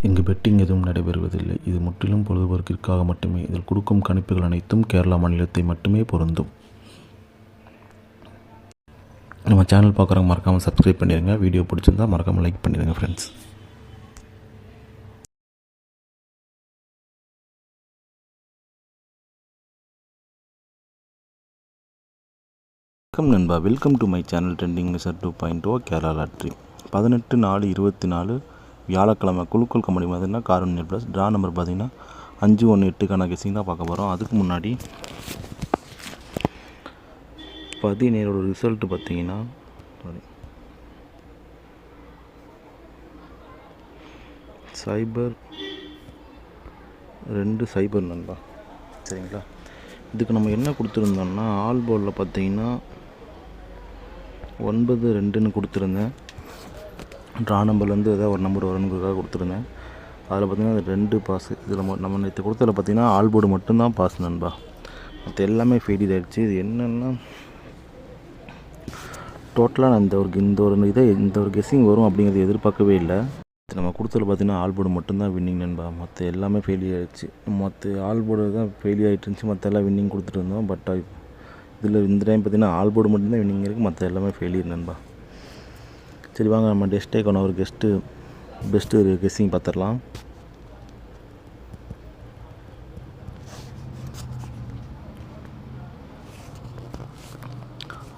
இங்கு பெட்டிங் எதுவும் நடைபெறுவதில்லை. இது முற்றிலும் பொழுதுபோக்கிற்காக மட்டுமே. இதில் கொடுக்கும் கணிப்புகள் அனைத்தும் கேரளா மாநிலத்தை மட்டுமே பொருந்தும். நம்ம சேனல் பார்க்குறவங்க மறக்காமல் சப்ஸ்கிரைப் பண்ணிடுங்க. வீடியோ பிடிச்சிருந்தால் மறக்காமல் லைக் பண்ணிடுங்க ஃப்ரெண்ட்ஸ். வணக்கம் நண்பா, welcome to my channel trending mister 2.0 Kerala lottery. 18/4/24 வியாழக்கிழமை குழுக்கள் கம்பெனி பார்த்தீங்கன்னா கார்னியல் ப்ளஸ் ட்ரா நம்பர் பார்த்தீங்கன்னா 518க்கான கெஸிங் தான் பார்க்க போகிறோம். அதுக்கு முன்னாடி 17ஓட ரிசல்ட்டு பார்த்தீங்கன்னா சைபர் 2 நண்பா. சரிங்களா, இதுக்கு நம்ம என்ன கொடுத்துருந்தோம்னா ஆல் போர்டில் பார்த்தீங்கன்னா 9-2ன்னு கொடுத்துருந்தேன். ட்ரா நம்பர்லேருந்து ஏதாவது ஒரு நம்பர் வரணுங்கிறதுக்காக கொடுத்துருந்தேன். அதில் பார்த்திங்கன்னா அது 2 பாஸு. இதில் நம்ம நேற்று கொடுத்ததில் பார்த்திங்கன்னா ஆல் போர்டு மட்டும்தான் பாஸ் நண்பா. மற்ற எல்லாமே ஃபெயில் ஆகிடுச்சு. இது என்னென்னா டோட்டலாக நான் இந்த ஒரு கெஸ்ஸிங் வரும் அப்படிங்கிறது எதிர்பார்க்கவே இல்லை. நம்ம கொடுத்ததில் பார்த்திங்கன்னா ஆல் போர்டு மட்டும்தான் வின்னிங் நண்பா. மற்ற எல்லாமே ஃபெயில் ஆகிடுச்சு. மற்ற ஆல் போர்டு தான் ஃபெயில் ஆகிட்டு இருந்துச்சு, மற்ற எல்லாம் வின்னிங் கொடுத்துட்டு இருந்தோம். பட் இதில் இந்த டைம் பார்த்திங்கன்னா ஆல் போர்டு மட்டும்தான் வின்னிங் இருக்குது, மற்ற எல்லாமே ஃபெயிலியர் நண்பா. சரி வாங்க நம்ம டெஸ்ட்டேக்கான ஒரு பெஸ்ட்டு கெஸ்ஸிங் பார்த்துடலாம்.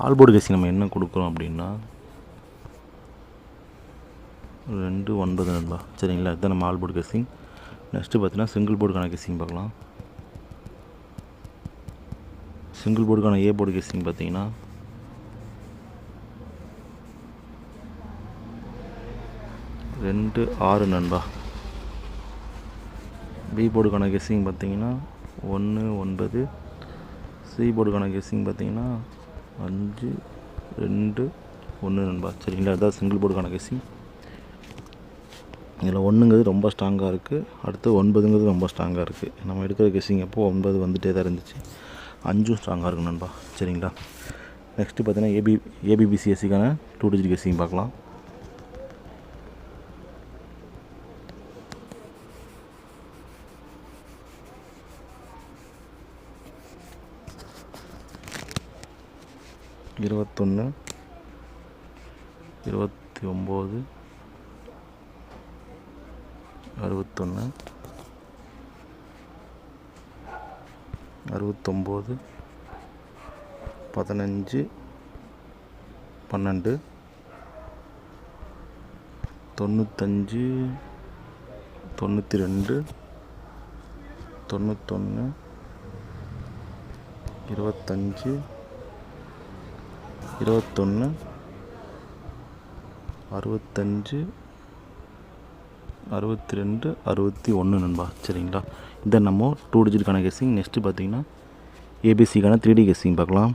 ஆல் போர்டு கெஸ்ஸிங் நம்ம என்ன கொடுக்குறோம் அப்படின்னா 2-9 நண்பா. சரிங்களா, இதுதான் நம்ம ஆல் போர்டு கெஸ்ஸிங். நெக்ஸ்ட்டு பார்த்தீங்கன்னா சிங்கிள் போர்டுக்கான கெஸ்ஸிங் பார்க்கலாம். சிங்கிள் போர்டுக்கான ஏ போர்டு கெஸ்ஸிங் பார்த்தீங்கன்னா 2-6 நண்பா. பி போர்டுக்கான கெஸ்ஸிங் பார்த்தீங்கன்னா 1-9. சி போர்டுக்கான கெஸ்ஸிங் பார்த்தீங்கன்னா 5-2-1 நண்பா. சரிங்களா, அதுதான் சிங்கிள் போர்டுக்கான கெஸ்ஸிங். இதில் 1ங்கிறது ரொம்ப ஸ்ட்ராங்காக இருக்குது, அடுத்து 9ங்கிறது ரொம்ப ஸ்ட்ராங்காக இருக்குது. நம்ம எடுக்கிற கெஸ்ஸிங் அப்போது 9 வந்துகிட்டே தான் இருந்துச்சு, 5ம் ஸ்ட்ராங்காக இருக்கும் நண்பா. சரிங்களா, நெக்ஸ்ட்டு பார்த்தீங்கன்னா ஏபிபிசிஎஸ்சிக்கான 2 டிஜிட் கெஸ்ஸிங் பார்க்கலாம். இருபத்தொன்று 29 61 69 15 12 95 92 91 25 21 65 62 61 நண்பா. சரிங்களா, இதை நம்ம 2 டிஜிட்டுக்கான கெஸ்ஸிங். நெக்ஸ்ட்டு பார்த்தீங்கன்னா ஏபிசிக்கான 3D கெஸ்ஸிங் பார்க்கலாம்.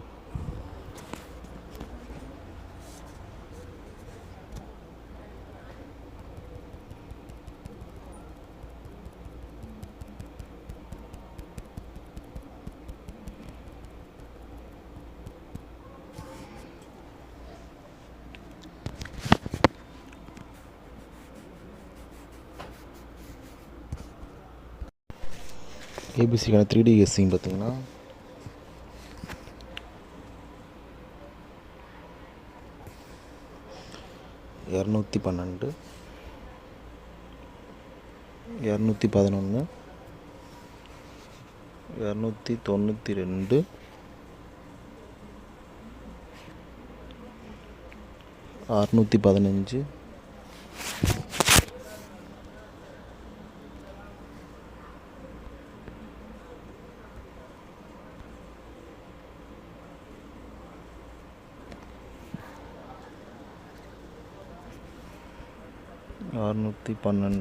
ஏபிசிக்கான 3D கெஸ்ஸிங் பார்த்தீங்கன்னா 212 211 292 615 612 611 695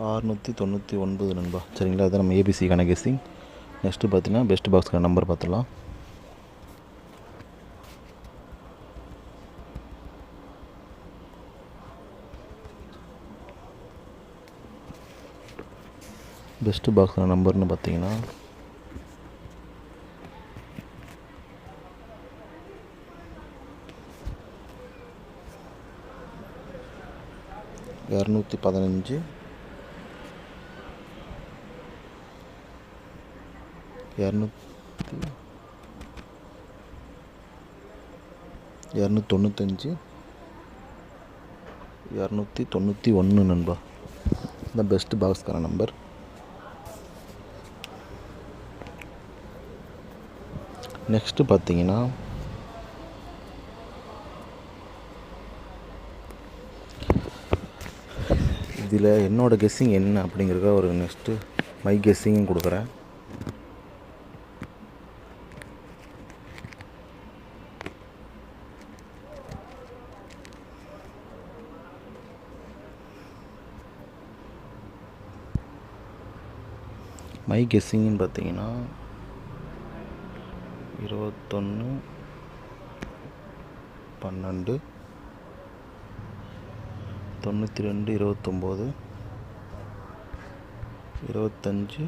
692 699 நண்பா. சரிங்களா, அதுதான் நம்ம ஏபிசிக்கான கெஸ்ஸிங். நெக்ஸ்ட்டு பார்த்தீங்கன்னா பெஸ்ட் பாக்ஸ்க்கான நம்பர் பார்த்துடலாம். பெஸ்ட்டு பாக்ஸோட நம்பர்னு பார்த்தீங்கன்னா 215 295 291 நண்பா. இந்த பெஸ்ட் பாக்ஸ்க்கான நம்பர். நெக்ஸ்ட்டு பார்த்தீங்கன்னா இதில் என்னோடய கெஸ்ஸிங் என்ன அப்படிங்கிறத ஒரு நெக்ஸ்ட்டு மை கெஸ்ஸிங்கும் கொடுக்குறேன். மை கெஸ்ஸிங்னு பார்த்தீங்கன்னா 21 12 92 29 25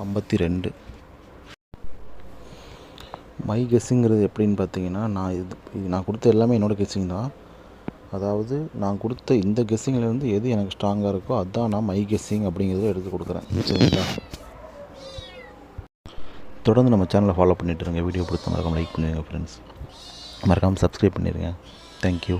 52. மை கெஸ்ஸிங்கிறது எப்படின்னு பார்த்தீங்கன்னா, நான் கொடுத்த எல்லாமே என்னோடய கெஸ்ஸிங் தான். அதாவது நான் கொடுத்த இந்த கெஸ்ஸிங்லேருந்து எது எனக்கு ஸ்ட்ராங்காக இருக்கோ அதுதான் நான் மை கெஸ்ஸிங் அப்படிங்கிறத எடுத்து கொடுக்குறேன். சரிங்களா? தொடர்ந்து நம்ம சேனலை ஃபாலோ பண்ணிட்டுருங்க. வீடியோ பிடிச்ச மறக்காமல் லைக் பண்ணிடுங்க ஃப்ரெண்ட்ஸ். மறக்காமல் சப்ஸ்கிரைப் பண்ணிடுங்க. தேங்க்யூ.